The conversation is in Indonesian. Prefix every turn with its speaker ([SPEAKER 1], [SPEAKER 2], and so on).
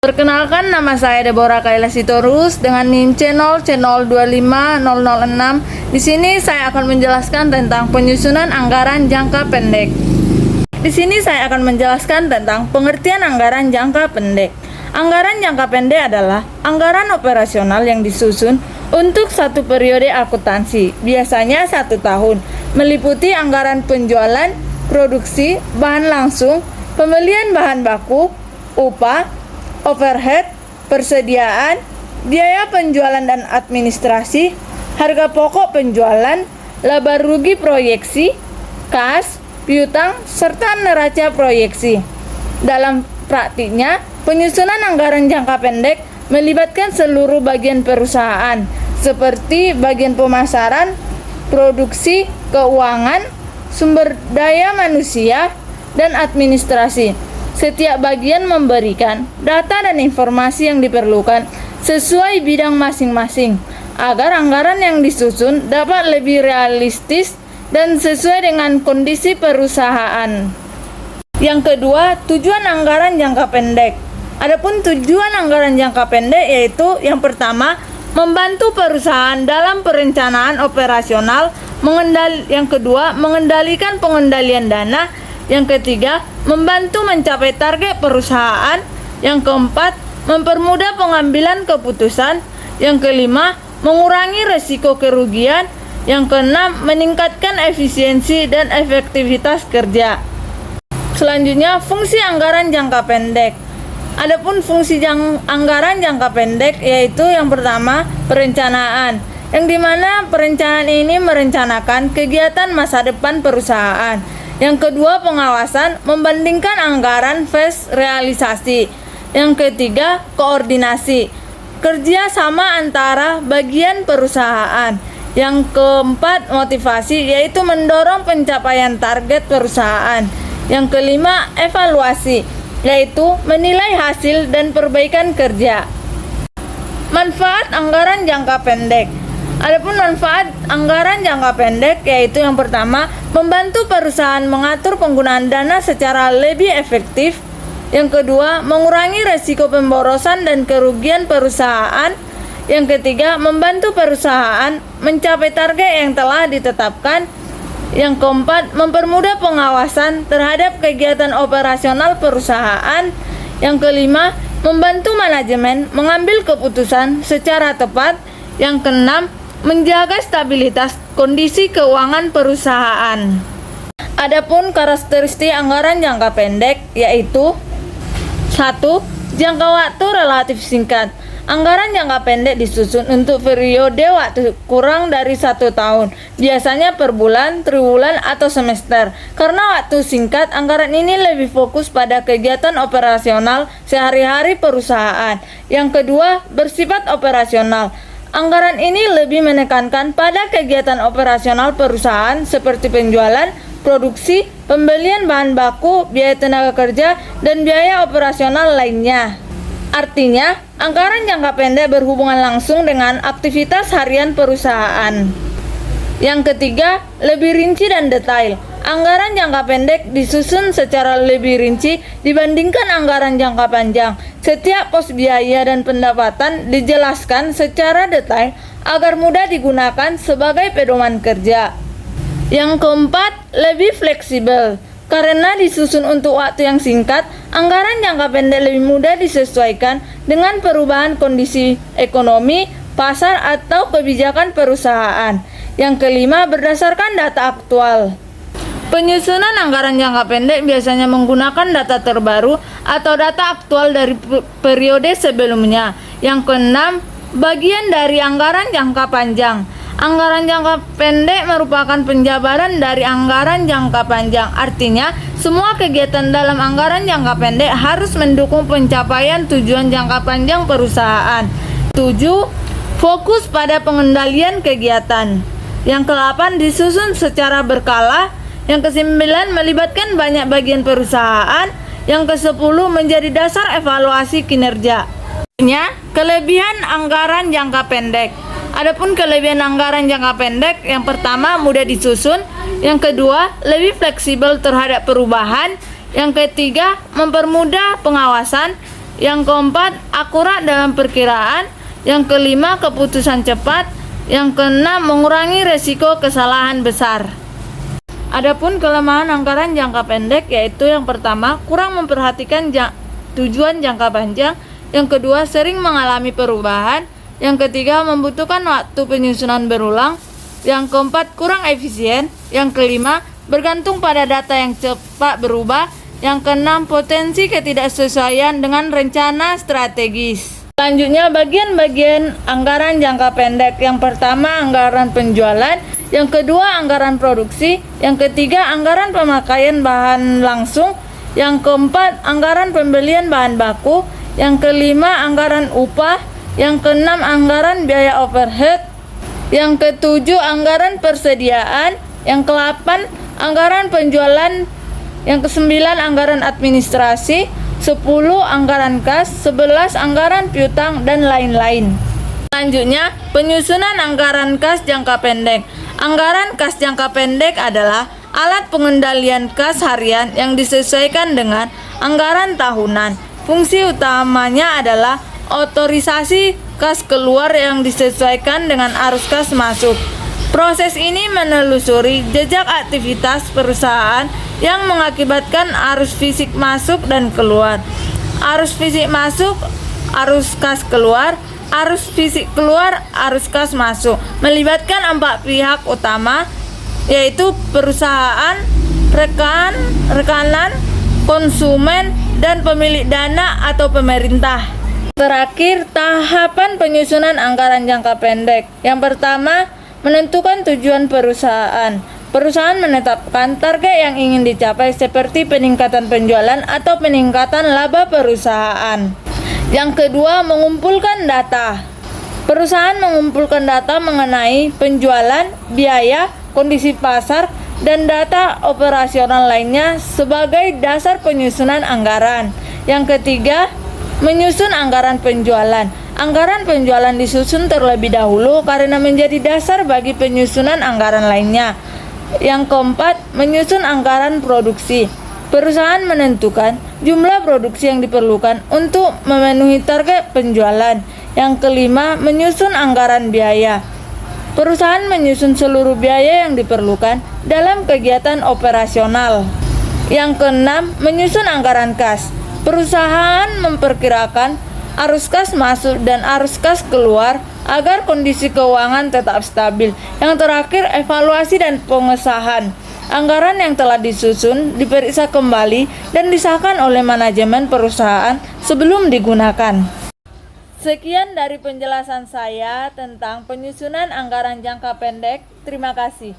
[SPEAKER 1] Perkenalkan, nama saya Deborah Kaila Sitorus dengan NIM C0C0250006. Di sini saya akan menjelaskan tentang penyusunan anggaran jangka pendek. Di sini saya akan menjelaskan tentang pengertian anggaran jangka pendek. Anggaran jangka pendek adalah anggaran operasional yang disusun untuk satu periode akuntansi, biasanya 1 tahun, meliputi anggaran penjualan, produksi, bahan langsung, pembelian bahan baku, upah, overhead, persediaan, biaya penjualan dan administrasi, harga pokok penjualan, laba rugi proyeksi, kas, piutang, serta neraca proyeksi. Dalam praktiknya, penyusunan anggaran jangka pendek melibatkan seluruh bagian perusahaan, seperti bagian pemasaran, produksi, keuangan, sumber daya manusia, dan administrasi. Setiap bagian memberikan data dan informasi yang diperlukan sesuai bidang masing-masing, agar anggaran yang disusun dapat lebih realistis dan sesuai dengan kondisi perusahaan. Yang kedua, tujuan anggaran jangka pendek. Adapun tujuan anggaran jangka pendek yaitu yang pertama, membantu perusahaan dalam perencanaan operasional, yang kedua, mengendalikan pengendalian dana, yang ketiga, membantu mencapai target perusahaan, yang keempat, mempermudah pengambilan keputusan, yang kelima, mengurangi risiko kerugian, yang keenam, meningkatkan efisiensi dan efektivitas kerja. Selanjutnya, fungsi anggaran jangka pendek. Adapun fungsi anggaran jangka pendek yaitu yang pertama, perencanaan, yang dimana perencanaan ini merencanakan kegiatan masa depan perusahaan. Yang kedua, pengawasan, membandingkan anggaran versus realisasi. Yang ketiga, koordinasi, kerja sama antara bagian perusahaan. Yang keempat, motivasi, yaitu mendorong pencapaian target perusahaan. Yang kelima, evaluasi, yaitu menilai hasil dan perbaikan kerja. Manfaat anggaran jangka pendek. Adapun manfaat anggaran jangka pendek yaitu yang pertama, membantu perusahaan mengatur penggunaan dana secara lebih efektif. Yang kedua, mengurangi risiko pemborosan dan kerugian perusahaan. Yang ketiga, membantu perusahaan mencapai target yang telah ditetapkan. Yang keempat, mempermudah pengawasan terhadap kegiatan operasional perusahaan. Yang kelima, membantu manajemen mengambil keputusan secara tepat. Yang keenam, menjaga stabilitas kondisi keuangan perusahaan. Adapun karakteristik anggaran jangka pendek yaitu 1. Jangka waktu relatif singkat. Anggaran jangka pendek disusun untuk periode waktu kurang dari 1 tahun, biasanya per bulan, triwulan, atau semester. Karena waktu singkat, anggaran ini lebih fokus pada kegiatan operasional sehari-hari perusahaan. Yang kedua, bersifat operasional. Anggaran ini lebih menekankan pada kegiatan operasional perusahaan seperti penjualan, produksi, pembelian bahan baku, biaya tenaga kerja, dan biaya operasional lainnya. Artinya, anggaran jangka pendek berhubungan langsung dengan aktivitas harian perusahaan. Yang ketiga, lebih rinci dan detail. Anggaran jangka pendek disusun secara lebih rinci dibandingkan anggaran jangka panjang. Setiap pos biaya dan pendapatan dijelaskan secara detail agar mudah digunakan sebagai pedoman kerja. Yang keempat, lebih fleksibel. Karena disusun untuk waktu yang singkat, anggaran jangka pendek lebih mudah disesuaikan dengan perubahan kondisi ekonomi, pasar, atau kebijakan perusahaan. Yang kelima, berdasarkan data aktual. Penyusunan anggaran jangka pendek biasanya menggunakan data terbaru atau data aktual dari periode sebelumnya. Yang keenam, bagian dari anggaran jangka panjang. Anggaran jangka pendek merupakan penjabaran dari anggaran jangka panjang. Artinya, semua kegiatan dalam anggaran jangka pendek harus mendukung pencapaian tujuan jangka panjang perusahaan. 7. Fokus pada pengendalian kegiatan. Yang ke-8, disusun secara berkala. Yang ke-9, melibatkan banyak bagian perusahaan. Yang ke-10, menjadi dasar evaluasi kinerja. Kelebihan anggaran jangka pendek. Adapun kelebihan anggaran jangka pendek, yang pertama, mudah disusun. Yang kedua, lebih fleksibel terhadap perubahan. Yang ketiga, mempermudah pengawasan. Yang keempat, akurat dalam perkiraan. Yang kelima, keputusan cepat. Yang keenam, mengurangi resiko kesalahan besar. Adapun kelemahan anggaran jangka pendek yaitu yang pertama, kurang memperhatikan tujuan jangka panjang. Yang kedua, sering mengalami perubahan. Yang ketiga, membutuhkan waktu penyusunan berulang. Yang keempat, kurang efisien. Yang kelima, bergantung pada data yang cepat berubah. Yang keenam, potensi ketidaksesuaian dengan rencana strategis. Selanjutnya, bagian-bagian anggaran jangka pendek. Yang pertama, anggaran penjualan. Yang kedua, anggaran produksi. Yang ketiga, anggaran pemakaian bahan langsung. Yang keempat, anggaran pembelian bahan baku. Yang kelima, anggaran upah. Yang keenam, anggaran biaya overhead. Yang ketujuh, anggaran persediaan. Yang ke-8, anggaran penjualan. Yang ke-9, anggaran administrasi. 10, anggaran kas. 11, anggaran piutang, dan lain-lain. Selanjutnya, penyusunan anggaran kas jangka pendek. Anggaran kas jangka pendek adalah alat pengendalian kas harian yang disesuaikan dengan anggaran tahunan. Fungsi utamanya adalah otorisasi kas keluar yang disesuaikan dengan arus kas masuk. Proses ini menelusuri jejak aktivitas perusahaan yang mengakibatkan arus fisik masuk dan keluar. Arus fisik masuk, arus kas keluar, arus fisik keluar, arus kas masuk. Melibatkan 4 pihak utama, yaitu perusahaan, rekanan, konsumen, dan pemilik dana atau pemerintah. Terakhir, tahapan penyusunan anggaran jangka pendek. Yang pertama, menentukan tujuan perusahaan. Perusahaan menetapkan target yang ingin dicapai seperti peningkatan penjualan atau peningkatan laba perusahaan. Yang kedua, mengumpulkan data. Perusahaan mengumpulkan data mengenai penjualan, biaya, kondisi pasar, dan data operasional lainnya sebagai dasar penyusunan anggaran. Yang ketiga, menyusun anggaran penjualan. Anggaran penjualan disusun terlebih dahulu karena menjadi dasar bagi penyusunan anggaran lainnya. Yang keempat, menyusun anggaran produksi. Perusahaan menentukan jumlah produksi yang diperlukan untuk memenuhi target penjualan. Yang kelima, menyusun anggaran biaya. Perusahaan menyusun seluruh biaya yang diperlukan dalam kegiatan operasional. Yang keenam, menyusun anggaran kas. Perusahaan memperkirakan arus kas masuk dan arus kas keluar agar kondisi keuangan tetap stabil. Yang terakhir, evaluasi dan pengesahan. Anggaran yang telah disusun diperiksa kembali dan disahkan oleh manajemen perusahaan sebelum digunakan. Sekian dari penjelasan saya tentang penyusunan anggaran jangka pendek. Terima kasih.